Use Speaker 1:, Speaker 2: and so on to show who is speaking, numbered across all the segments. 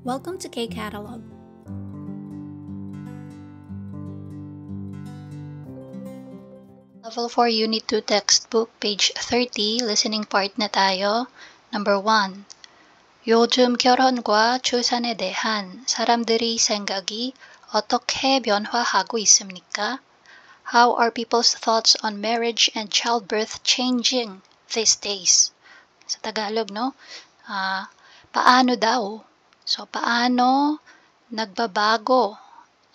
Speaker 1: Welcome to K-Catalog.
Speaker 2: Level 4 Unit 2 Textbook, page 30, listening part na tayo. Number 1. 요즘 결혼과 출산에 대한 사람들의 생각이 어떻게 변화하고 있습니까? How are people's thoughts on marriage and childbirth changing these days? Sa Tagalog, no? Paano daw? So, paano nagbabago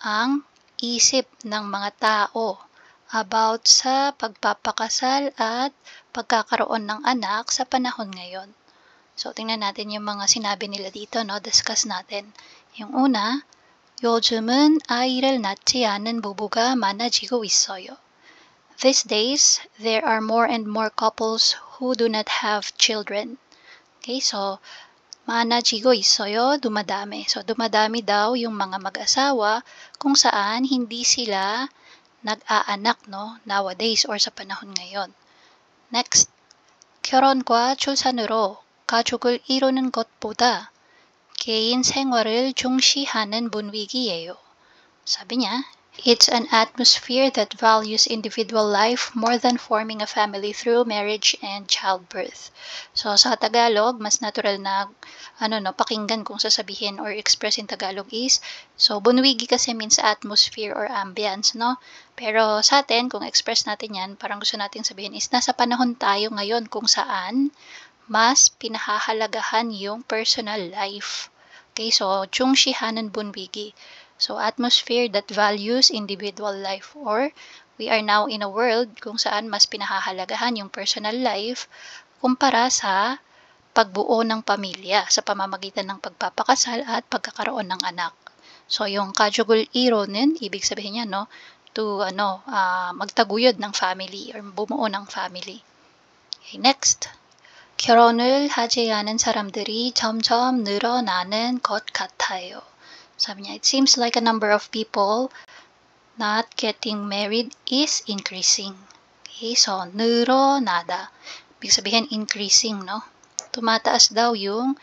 Speaker 2: ang isip ng mga tao about sa pagpapakasal at pagkakaroon ng anak sa panahon ngayon? So, tingnan natin yung mga sinabi nila dito, no? Discuss natin. Yung una, 요즘은 아이를 낳지 않는 부부가 많아지고 있어요. These days, there are more and more couples who do not have children. Okay, so 많아지고 있어요, dumadami. So, dumadami daw yung mga mag-asawa kung saan hindi sila nag-aanak, no? Nowadays or sa panahon ngayon. Next, 결혼과 출산으로 가족을 이루는 것보다 개인 생활을 중시하는 분위기예요. 사비 niya, it's an atmosphere that values individual life more than forming a family through marriage and childbirth. So sa Tagalog, mas natural na pakinggan kung sasabihin or express in Tagalog is, so bunwigi kasi means atmosphere or ambience, no? Pero sa atin, kung express natin yan, parang gusto nating sabihin is, nasa panahon tayo ngayon kung saan mas pinahahalagahan yung personal life. Okay, so 중시하는 분위기. So atmosphere that values individual life, or we are now in a world kung saan mas pinahahalagahan yung personal life kumpara sa pagbuo ng pamilya sa pamamagitan ng pagpapakasal at pagkakaroon ng anak. So yung conjugal ironin, ibig sabihin niya, no, to magtaguyod ng family or bumuo ng family. Okay, next. 결혼을 하지 않은 사람들이 점점 늘어나는 것 같아요. Sabi niya, it seems like a number of people not getting married is increasing. Okay, so 늘어나다. Ibig sabihin increasing, no? Tumataas daw yung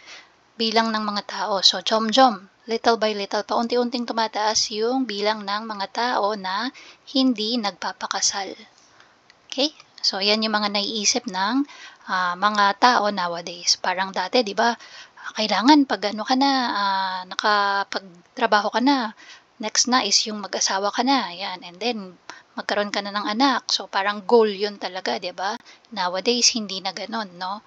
Speaker 2: bilang ng mga tao. So 점점, little by little, paunti-unting tumataas yung bilang ng mga tao na hindi nagpapakasal. Okay? So, yan yung mga naiisip ng mga tao nowadays. Parang dati, di ba, kailangan pag nakapagtrabaho ka na, next na is yung mag-asawa ka na. Yan. And then, magkaroon ka na ng anak. So, parang goal yun talaga, di ba? Nowadays, hindi na ganon, no?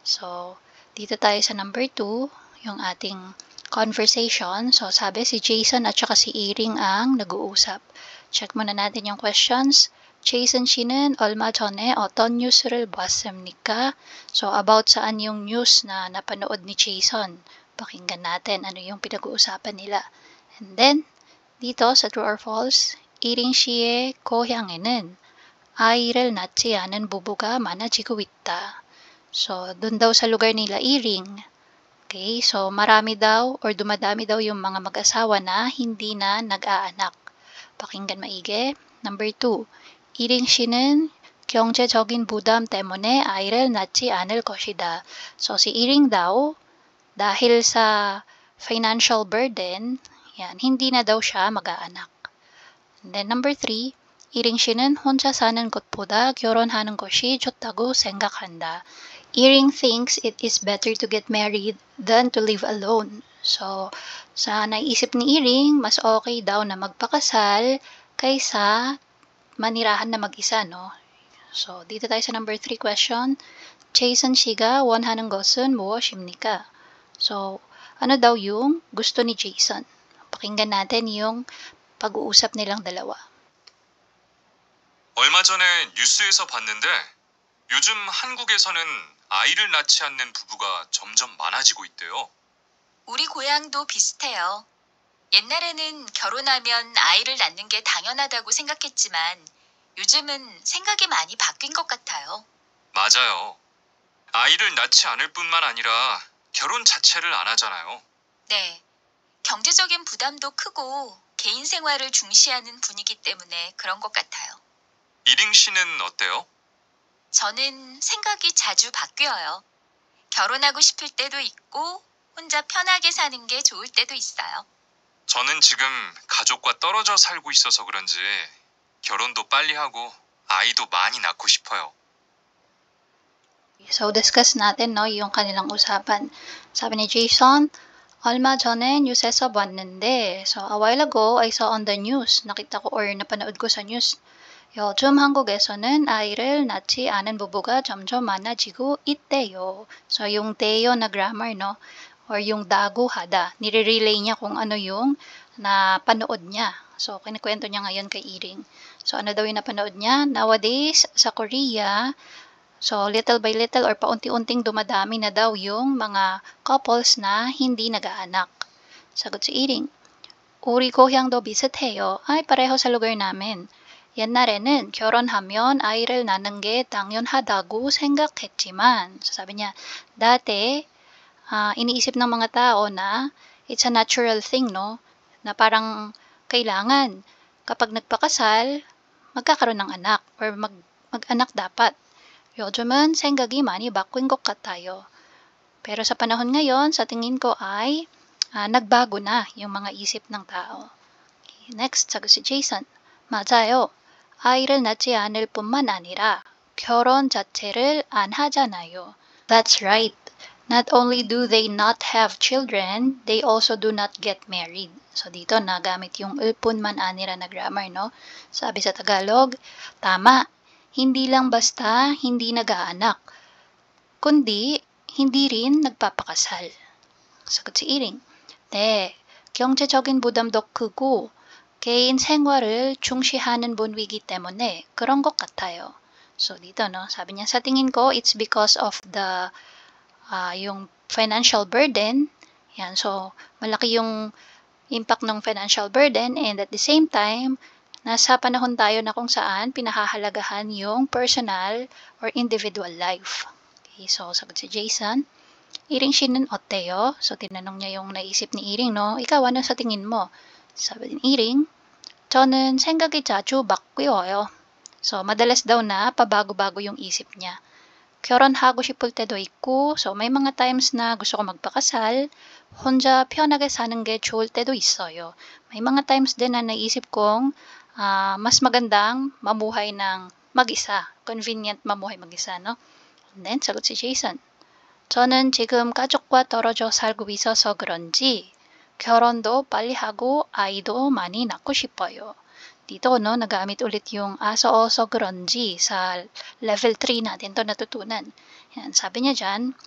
Speaker 2: So, dito tayo sa number 2, yung ating conversation. So, sabi si Jason at saka si Iring ang nag-uusap. Check muna natin yung questions. Jason 씨는 얼마 전에 어떤 뉴스를 봤습니까? So, about saan yung news na napanood ni Jason. Pakinggan natin ano yung pinag-uusapan nila. And then, dito sa true or false, 이ring 씨의 고향에는 아이를 낳지 않은 부부가 많아지고 있다. So, dun daw sa lugar nila Iring. Okay, so marami daw or dumadami daw yung mga mag-asawa na hindi na nag-aanak. Pakinggan maigi. Number 2. 이링 씨는 경제적인 부담 때문에 아이를 낳지 않을 것이다. So, si Iring daw, dahil sa financial burden, yan, hindi na daw siya mag-aanak. And then number 3, 이링 씨는 혼자 사는 것보다 결혼하는 것이 좋다고 생각한다. Iring thinks it is better to get married than to live alone. So, sa naisip ni Iring, mas okay daw na magpakasal kaysa manirahan na mag-isa, no? So, dito tayo sa number 3 question. Jason 씨가 원하는 것은 무엇입니까? So, ano daw yung gusto ni Jason? Pakinggan natin yung pag-uusap nilang dalawa.
Speaker 3: 얼마 전에 뉴스에서 봤는데 요즘 한국에서는 아이를 낳지 않는 부부가 점점 많아지고 있대요.
Speaker 4: 우리 고향도 비슷해요. 옛날에는 결혼하면 아이를 낳는 게 당연하다고 생각했지만 요즘은 생각이 많이 바뀐 것 같아요.
Speaker 3: 맞아요. 아이를 낳지 않을 뿐만 아니라 결혼 자체를 안 하잖아요.
Speaker 4: 네. 경제적인 부담도 크고 개인 생활을 중시하는 분위기 때문에 그런 것 같아요.
Speaker 3: 이링 씨는 어때요?
Speaker 4: 저는 생각이 자주 바뀌어요. 결혼하고 싶을 때도 있고 혼자 편하게 사는 게 좋을 때도 있어요.
Speaker 3: 저는 지금 가족과 떨어져 살고 있어서 그런지 결혼도 빨리 하고 아이도 많이 낳고 싶어요.
Speaker 2: So, discuss natin, no, yung kanilang usapan. Sabi ni Jason, 얼마 전에 뉴스에서 봤는데, so a while ago, I saw on the news, nakita ko or napanood ko sa news, 요즘 한국에서는 아이를 낳지 않은 부부가 점점 많아지고 있대요. So, yung teyo na grammar, no, or yung daguhada, nire-relay niya kung ano yung napanood niya. So, kinikwento niya ngayon kay Iring. So, ano daw yung napanood niya? Nowadays, sa Korea, so, little by little or paunti-unting dumadami na daw yung mga couples na hindi nag-aanak. Sagot si Iring, 우리 고향도 비슷해요. Ay, pareho sa lugar namin. 옛날에는 결혼하면 아이를 낳는 게 당연하다고 생각했지만, so sabi niya, dati, iniisip ng mga tao na it's a natural thing, no? Na parang kailangan kapag nagpakasal, magkakaroon ng anak or mag-anak dapat. 요즘은 생각이 많이 바뀐 것 같아요. Pero sa panahon ngayon, sa tingin ko ay nagbago na yung mga isip ng tao. Okay, next, sagot si Jason. 맞아요. 아이를 낳지 않을 뿐만 아니라 결혼 자체를 안 하잖아요. That's right. Not only do they not have children, they also do not get married. So dito nagamit yung ulpun man anira na grammar, no? Sabi sa Tagalog, tama. Hindi lang basta hindi nag-aanak, kundi hindi rin nagpapakasal. 사got si Iring. 네, 경제적인 부담도 크고 개인 생활을 중시하는 분위기 때문에 그런 것 같아요. So dito, no, sabi niya, sa tingin ko, it's because of the yung financial burden. Yan, so malaki yung impact ng financial burden, and at the same time, nasa panahon tayo na kung saan pinahahalagahan yung personal or individual life. Okay, so sagot si Jason, Iring 씨는 어때요? So tinanong niya yung naisip ni Iring, no? Ikaw, ano sa tingin mo? Sabi ni Iring, 저는 생각이 자주 바뀌어요. So madalas daw na pabago-bago yung isip niya. 결혼하고 싶을 때도 있고, so may mga times na gusto ko magpakasal, 혼자 편하게 사는 게 좋을 때도 있어요. May mga times din na naisip kong mas magandang mamuhay ng mag-isa. Convenient mamuhay mag-isa, no? And then, sagot si Jason. 저는 지금 가족과 떨어져 살고 있어서 그런지 결혼도 빨리 하고 아이도 많이 낳고 싶어요. Dito, no, nagamit ulit yung aso-oso 그런지 sa level 3 natin to natutunan. Yan, sabi niya dyan,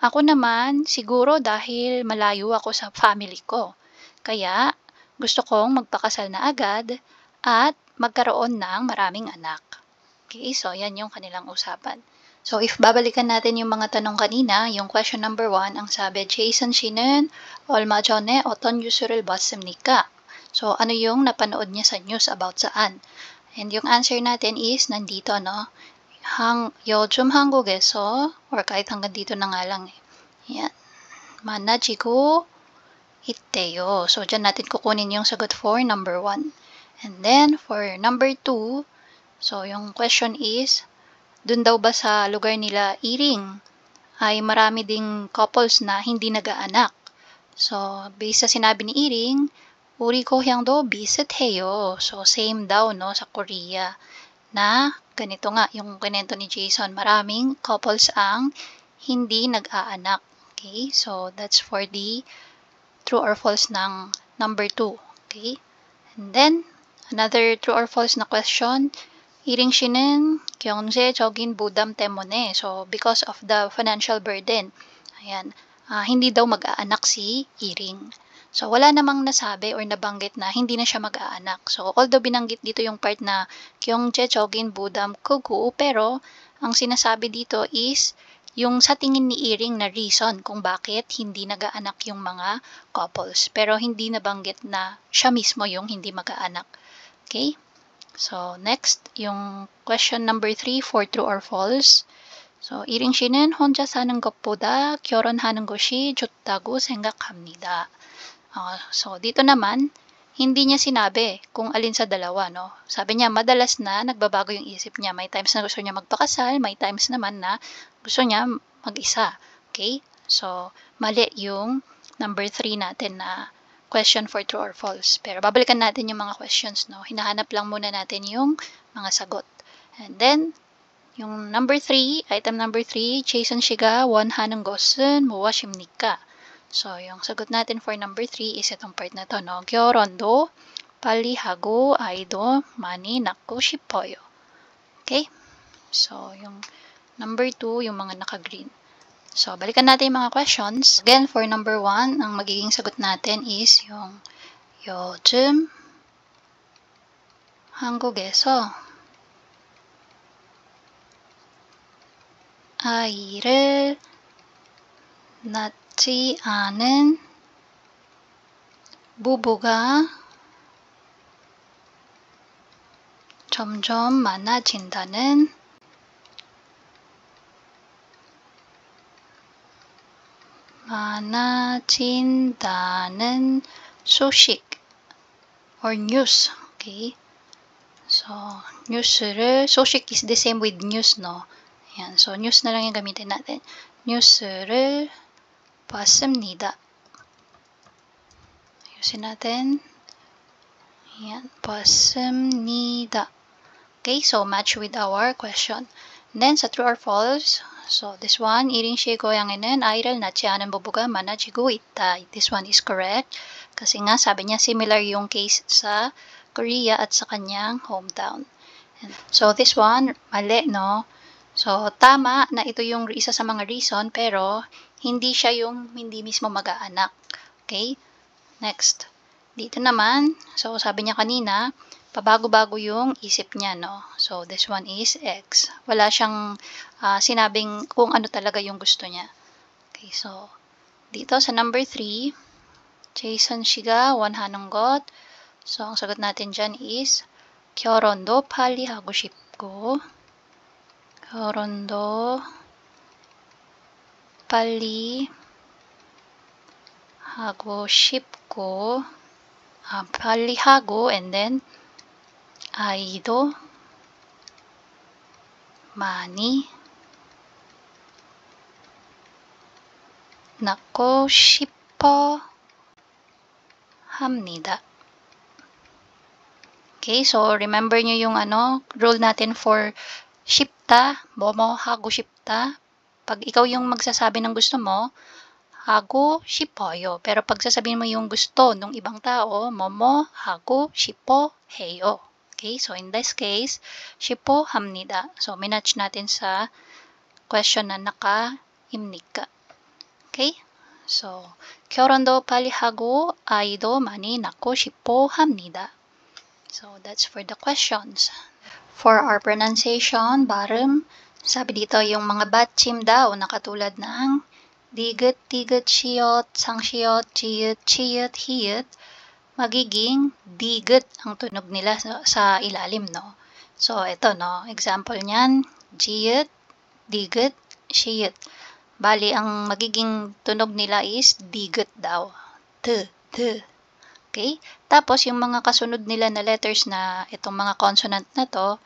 Speaker 2: ako naman siguro dahil malayo ako sa family ko. Kaya gusto kong magpakasal na agad at magkaroon ng maraming anak. Okay, so yan yung kanilang usapan. So if babalikan natin yung mga tanong kanina, yung question number 1, ang sabi, Jason 씨는 얼마 전에 어떤 뉴스를 봤습니까? So ano yung napanood niya sa news about saan? And yung answer natin is nandito, no? 요즘 한국에서, or kahit hanggang dito na nga lang eh. Yan. 많아지고 있대요. So dyan natin kukunin yung sagot for number 1. And then for number 2, so yung question is, dun daw ba sa lugar nila Iring ay marami ding couples na hindi nag-aanak? So, based sa sinabi ni Iring, 우리 고향도 비슷해요. So, same daw, no, sa Korea. Na, ganito nga, yung kinento ni Jason, maraming couples ang hindi nag-aanak. Okay, so that's for the true or false ng number 2. Okay, and then, another true or false na question, Iring 씨는 경제적인 부담 때문에, so because of the financial burden, ayan, hindi daw mag-aanak si Iring. So wala namang nasabi or nabanggit na hindi na siya mag-aanak. So although binanggit dito yung part na 경제적인 부담 크고, pero ang sinasabi dito is yung sa tingin ni Iring na reason kung bakit hindi nag-aanak yung mga couples. Pero hindi nabanggit na siya mismo yung hindi mag-aanak. Okay? So, next, yung question number 3 for true or false. So, 이ring 씨는 혼자 사는 것보다 결혼하는 것이 좋다고 생각합니다. So, dito naman, hindi niya sinabi kung alin sa dalawa, no? Sabi niya, madalas na nagbabago yung isip niya. May times na gusto niya magpakasal, may times naman na gusto niya mag-isa. Okay? So, mali yung number 3 natin na question for true or false. Pero babalikan natin yung mga questions, no? Hinahanap lang muna natin yung mga sagot. And then, yung number 3, item number 3, Jason Shiga, 원하는 것은 무엇입니까? So, yung sagot natin for number 3 is itong part na to, no? 결혼도 빨리 하고 아이도 많이 낳고 싶어요. Okay? So, yung number 2, yung mga naka-green. So, balikan natin yung mga questions. Again, for number 1, ang magiging sagot natin is yung 요즘 한국에서 아이를 낳지 않은 부부가 점점 많아진다는 소식 or news. Okay? So, news를, 소식 is the same with news, no? Yan. So, news na lang yung gamitin natin. News를 봤습니다. Ayusin natin. Yan. 봤습니다. Okay, so match with our question. And then, sa true or false, so this one, 이린씨의 고향에는 아이를 낳지 않은 부부가 많아지고 있다. This one is correct. Kasi nga, sabi niya, similar yung case sa Korea at sa kanyang hometown. And so, this one, mali, no? So, tama na ito yung isa sa mga reason, pero hindi siya yung hindi mismo mag-aanak. Okay? Next. Dito naman, so sabi niya kanina, pabago-bago yung isip niya, no? So, this one is X. Wala siyang sinabing kung ano talaga yung gusto niya. Okay, so, dito sa number 3, Jason Shiga, 원하는 것. So, ang sagot natin dyan is, 결혼도 빨리 하고 싶고, 결혼도 빨리 하고 싶고, 빨리 하고, and then, 아이도 많이 낳고 싶어 합니다. Okay, so remember nyo yung rule natin for 싶다, 뭐뭐 하고 싶다. Pag ikaw yung magsasabi ng gusto mo, 하고 싶어요. Pero pag sasabihin mo yung gusto ng ibang tao, 뭐뭐 하고 싶어 해요. Okay, so in this case, 싶어 합니다. So minatch natin sa question na naka-imnik ka. Okay? So, 결혼도 빨리 하고 아이도 많이 낳고 싶어 합니다. So, that's for the questions. For our pronunciation, 발음, sabi dito yung mga 받침 daw na katulad ng 디귿, 디귿, 시옷, 상시옷, 지읒, 치읒, 히읗, magiging 디귿 ang tunog nila sa ilalim, no? So, ito, no? Example niyan, 지읒, 디귿, 시읒. Bali, ang magiging tunog nila is digut daw. T. Okay? Tapos, yung mga kasunod nila na letters na itong mga consonant na to,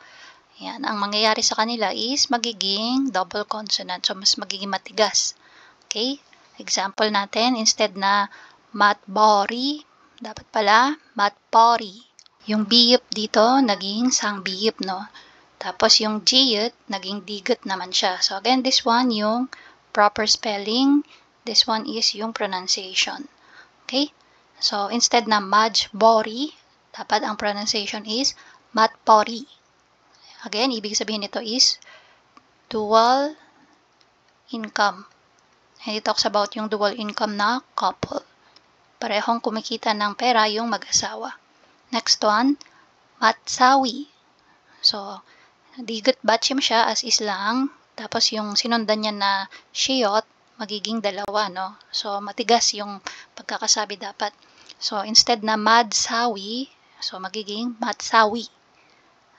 Speaker 2: yan, ang mangyayari sa kanila is magiging double consonant. So, mas magiging matigas. Okay? Example natin, instead na matbori, dapat pala matbori. Yung biyup dito, naging sang biyup, no? Tapos, yung jiyut, naging digut naman siya. So, again, this one, yung proper spelling. This one is yung pronunciation. Okay? So, instead na majbori, dapat ang pronunciation is matbori. Again, ibig sabihin nito is dual income. And it talks about yung dual income na couple. Parehong kumikita ng pera yung mag-asawa. Next one, matsawi. So, digut batchim siya as is lang. Tapos yung sinundan niya na shiyot, magiging dalawa, no? So, matigas yung pagkakasabi dapat. So, instead na madsawi, so magiging matsawi.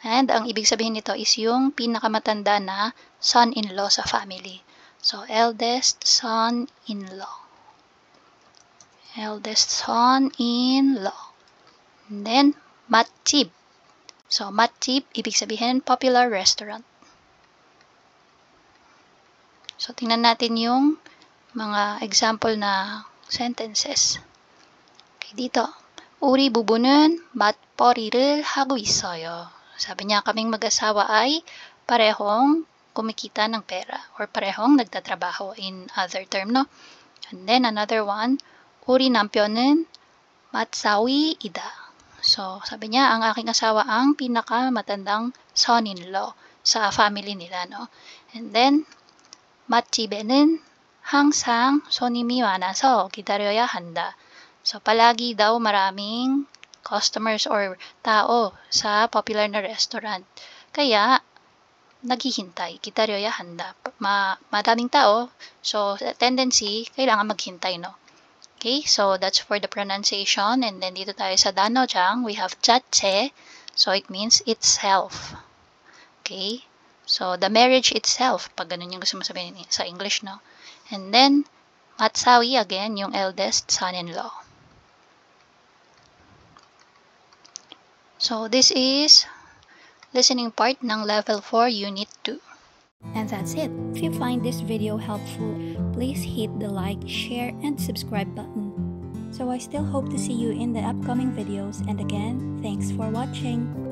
Speaker 2: And ang ibig sabihin nito is yung pinakamatanda na son-in-law sa family. So, eldest son-in-law. Eldest son-in-law. And then, matjib. So, matjib, ibig sabihin popular restaurant. So, tingnan natin yung mga example na sentences. Okay, dito. 우리 부부는 맞벌이를 하고 있어요. 사bi niya, kaming mag-asawa ay parehong kumikita ng pera or parehong nagtatrabaho in other term, no? And then another one, 우리 남편은 맞사위이다. So, sabi niya, ang aking asawa ang pinakamatandang son-in-law sa family nila, no? And then, 맛집에는 항상 손님이 많아서 기다려야 한다. So, palagi daw maraming customers or tao sa popular na restaurant. Kaya, naghihintay, 기다려야 한다. Madaming tao, so tendency, kailangan maghintay, no? Okay, so that's for the pronunciation. And then dito tayo sa 단어장, we have 자체, so it means itself. Okay, so the marriage itself, pag ganun yung gusto mo sabihin sa English, no? And then, 맞사위, again, yung eldest son-in-law. So this is listening part ng Level 4, Unit 2.
Speaker 1: And that's it. If you find this video helpful, please hit the like, share, and subscribe button. So I still hope to see you in the upcoming videos, and again, thanks for watching.